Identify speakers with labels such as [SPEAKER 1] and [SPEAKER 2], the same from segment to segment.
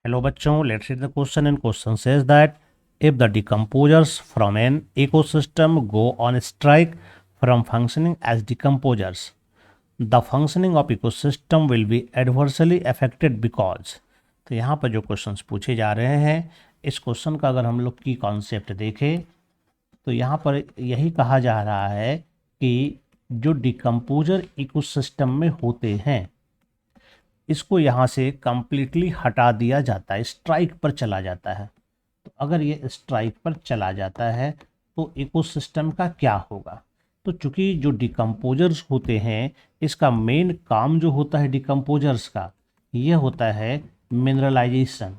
[SPEAKER 1] Hello बच्चों, let's read the question and question says that if the decomposers from an ecosystem go on strike from functioning as decomposers, the functioning of ecosystem will be adversely affected because। तो यहाँ पर जो questions पूछे जा रहे हैं, इस question का अगर हम लोग की कॉन्सेप्ट देखें तो यहाँ पर यही कहा जा रहा है कि जो डिकम्पोजर इकोसिस्टम में होते हैं इसको यहाँ से कंप्लीटली हटा दिया जाता है, स्ट्राइक पर चला जाता है। तो अगर ये स्ट्राइक पर चला जाता है तो इकोसिस्टम का क्या होगा। तो चूंकि जो डिकम्पोजर्स होते हैं इसका मेन काम जो होता है डिकम्पोजर्स का, ये होता है मिनरलाइजेशन,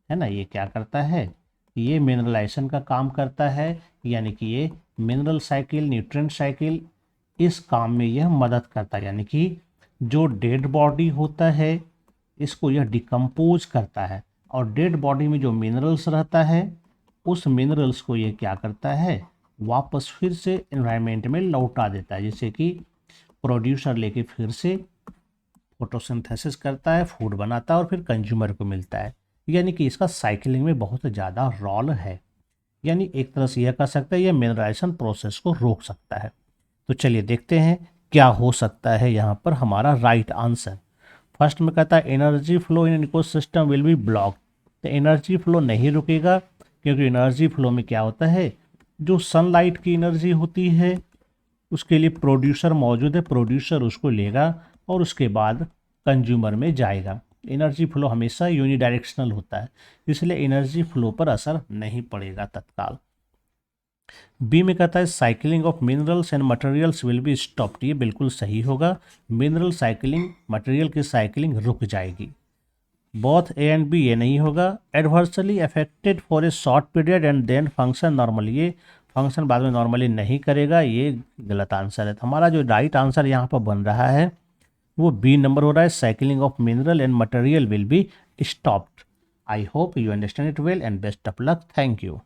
[SPEAKER 1] है ना। ये क्या करता है, ये मिनरलाइजेशन का काम करता है, यानी कि ये मिनरल साइकिल, न्यूट्रिएंट साइकिल, इस काम में यह मदद करता है। यानी कि जो डेड बॉडी होता है इसको यह डिकम्पोज करता है और डेड बॉडी में जो मिनरल्स रहता है उस मिनरल्स को ये क्या करता है, वापस फिर से एनवायरनमेंट में लौटा देता है। जैसे कि प्रोड्यूसर लेके फिर से फोटोसिंथेसिस करता है, फूड बनाता है और फिर कंज्यूमर को मिलता है। यानी कि इसका साइकिलिंग में बहुत ज़्यादा रोल है। यानी एक तरह से यह कह सकता है, यह मिनरलाइजेशन प्रोसेस को रोक सकता है। तो चलिए देखते हैं क्या हो सकता है यहाँ पर हमारा राइट आंसर। फर्स्ट में कहता है energy flow in ecosystem will be block. तो एनर्जी फ्लो नहीं रुकेगा, क्योंकि एनर्जी फ्लो में क्या होता है, जो सनलाइट की एनर्जी होती है उसके लिए प्रोड्यूसर मौजूद है, प्रोड्यूसर उसको लेगा और उसके बाद कंज्यूमर में जाएगा। एनर्जी फ्लो हमेशा यूनिडायरेक्शनल होता है, इसलिए एनर्जी फ्लो पर असर नहीं पड़ेगा तत्काल। बी में कहता है cycling of minerals and materials will be stopped. ये बिल्कुल सही होगा, मिनरल साइकिलिंग, मटेरियल की साइकिलिंग रुक जाएगी। बोथ ए एंड बी, ये नहीं होगा। Adversely affected for a short period and then function normally, ये फंक्शन बाद में नॉर्मली नहीं करेगा, ये गलत आंसर है। तो हमारा जो राइट आंसर यहाँ पर बन रहा है वो बी नंबर हो रहा है, cycling of mineral and material will be stopped. I hope you understand it well and best of luck. Thank you.